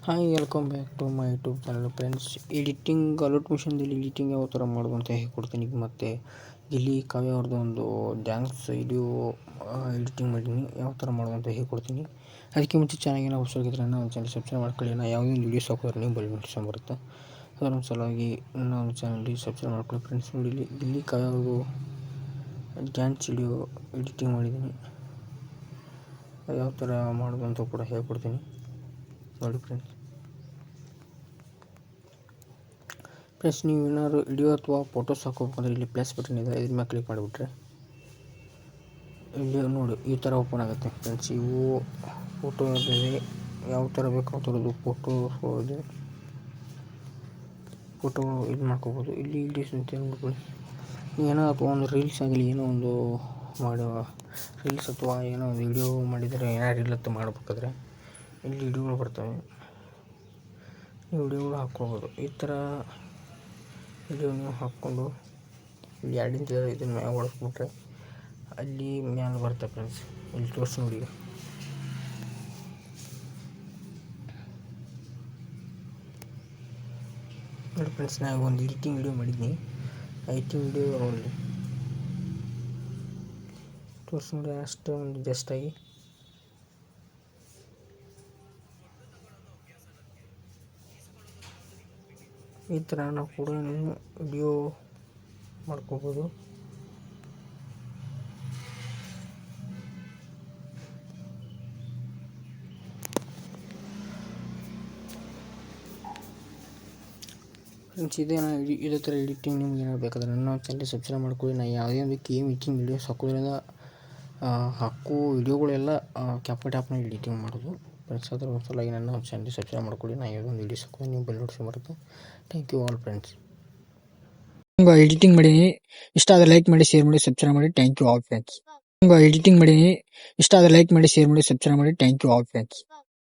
Hi, welcome back to my YouTube channel friends. Editing alert ಮಿಷನ್ದಲ್ಲಿ editing ಯಾವ ಥರ ಮಾಡೋದು ಅಂತ ಹೇಳ್ಕೊಡ್ತೀನಿ. ಮತ್ತು ಇಲ್ಲಿ ಕಾವ್ಯ ಅವ್ರದ್ದು ಒಂದು ಡ್ಯಾನ್ಸ್ ವಿಡಿಯೋ ಎಡಿಟಿಂಗ್ ಮಾಡೀನಿ, ಯಾವ ಥರ ಮಾಡೋದು ಅಂತ ಹೇಳ್ಕೊಡ್ತೀನಿ. ಅದಕ್ಕೆ ಮುಂಚೆ ಚಾನಲ್ಗೆ ನಾವು ಹೊಸಗಿದ್ರೆ ಒಂದು ಚಾನಲ್ ಸಬ್ಸ್ಕ್ರೈಬ್ ಮಾಡ್ಕೊಳ್ಳಿ. ನಾವು ಯಾವುದೇ ಒಂದು ವೀಡಿಯೋಸ್ ಹಾಕೋದ್ರೆ ನೀವು ಬೆಲ್ ನೋಟಿಫಿಕೇಶನ್ ಬರುತ್ತೆ. ಅದರ ಸಲುವಾಗಿ ನಾವು ಚಾನಲ್ಗೆ ಸಬ್ಸ್ಕ್ರೈಬ್ ಮಾಡ್ಕೊಳ್ಳಿ ಫ್ರೆಂಡ್ಸ್. ನೋಡಿ, ಇಲ್ಲಿ ಕಾವ್ಯ ಅವ್ರದ್ದು ಡ್ಯಾನ್ಸ್ ವಿಡಿಯೋ ಎಡಿಟಿಂಗ್ ಮಾಡಿದ್ದೀನಿ. ಯಾವ ಥರ ಮಾಡೋದು ಅಂತ ಕೂಡ ಹೇಳ್ಕೊಡ್ತೀನಿ ನೋಡಿ ಫ್ರೆಂಡ್ಸ್. ನೀವು ಏನಾದ್ರು ವಿಡಿಯೋ ಅಥವಾ ಫೋಟೋಸ್ ಹಾಕೋಬೇಕಂದ್ರೆ ಇಲ್ಲಿ ಪ್ಲಸ್ ಬಟನ್ ಇದೆ, ಇದ್ರ ಮೇಲೆ ಕ್ಲಿಕ್ ಮಾಡಿಬಿಟ್ರೆ ಇಲ್ಲಿ ನೋಡಿ ಈ ಥರ ಓಪನ್ ಆಗುತ್ತೆ ಫ್ರೆಂಡ್ಸ್. ಇವು ಫೋಟೋ ಇದೆ, ಯಾವ ಥರ ಬೇಕು ಆ ಥರದ್ದು ಫೋಟೋ ಇದು ಮಾಡ್ಕೋಬೋದು. ಇಲ್ಲಿ ವಿಡಿಯೋಸ್ ಅಂತ ಹೇಳ್ಬಿಟ್ಟು ಏನೋ ಅಥವಾ ಒಂದು ರೀಲ್ಸ್ ಆಗಲಿ, ಏನೋ ಒಂದು ಮಾಡೋ ರೀಲ್ಸ್ ಅಥವಾ ಏನೋ ಒಂದು ವಿಡಿಯೋ ಮಾಡಿದರೆ, ಏನೋ ರೀಲ್ ಅಂತ ಮಾಡಬೇಕಾದ್ರೆ ಇಲ್ಲಿ ವಿಡಿಯೋಗಳು ಬರ್ತವೆ. ಈ ವಿಡಿಯೋಗಳು ಹಾಕ್ಕೋಬೋದು. ಈ ಥರ ವಿಡಿಯೋ ನೀವು ಹಾಕ್ಕೊಂಡು ಇಲ್ಲಿ ಎರಡಿಂದ ಇದನ್ನು ಮ್ಯಾಗ ಹೊಡೆಸ್ಬಿಟ್ರೆ ಅಲ್ಲಿ ಮ್ಯಾಲೆ ಬರುತ್ತೆ ಫ್ರೆಂಡ್ಸ್. ಇಲ್ಲಿ ತೋರಿಸಿ ನೋಡಿ. ನೋಡಿ ಫ್ರೆಂಡ್ಸ್, ನಾವು ಒಂದು ಎಡಿಟಿಂಗ್ ವಿಡಿಯೋ ಮಾಡಿದ್ದೀನಿ. ಎಡಿಟಿಂಗ್ ವಿಡಿಯೋ ಅಲ್ಲಿ ತೋರಿಸಿ ನೋಡಿ. ಅಷ್ಟೇ ಒಂದು ಜಸ್ಟಾಗಿ ಈ ಥರ ನಾವು ಕೂಡ ವಿಡಿಯೋ ಮಾಡ್ಕೋಬೋದು. ಫ್ರೆಂಡ್ಸ್, ಇದೇ ಥರ ಎಡಿಟಿಂಗ್ ನಿಮ್ಗೆ ಏನಾದ್ರು ಬೇಕಾದ್ರೆ ನನ್ನ ಚಾನಲ್ ಸಬ್ಸ್ಕ್ರೈಬ್ ಮಾಡ್ಕೊಳ್ಳಿ. ನಾನು ಯಾವುದೇ ಒಂದು ಎಡಿಟಿಂಗ್ ವಿಡಿಯೋಸ್ ಹಾಕೋದ್ರಿಂದ ವಿಡಿಯೋಗಳೆಲ್ಲ ಕ್ಯಾಪ್ಕಟ್ ಆ್ಯಪ್ನಲ್ಲಿ ಎಡಿಟಿಂಗ್ ಮಾಡೋದು ಫ್ರೆಂಡ್ಸ್. ಅದರ ಸಲುವಾಗಿ ನನ್ನ ಚಾನಲ್ ಸಬ್ಸ್ಕ್ರೈಬ್ ಮಾಡ್ಕೊಳ್ಳಿ. ನಾನು ಯಾವುದೋ ಒಂದು ವೀಡಿಯೋಸ್ ಹಾಕೋದು ನೀವು ಬೆಲ್ ನೋಟಿಫಿಕೇಶನ್ ಬರುತ್ತೆ. Thank you all friends. Editing ಮಾಡೀನಿ, ಇಷ್ಟ ಆದರೆ ಲೈಕ್ ಮಾಡಿ, ಶೇರ್ ಮಾಡಿ, ಸಬ್ಸ್ಕ್ರೈಬ್ ಮಾಡಿ. Thank you all friends. Editing ಮಾಡೀನಿ, ಇಷ್ಟ ಆದರೆ ಲೈಕ್ ಮಾಡಿ, ಶೇರ್ ಮಾಡಿ, ಸಬ್ಸ್ಕ್ರೈಬ್ ಮಾಡಿ. Thank you all friends.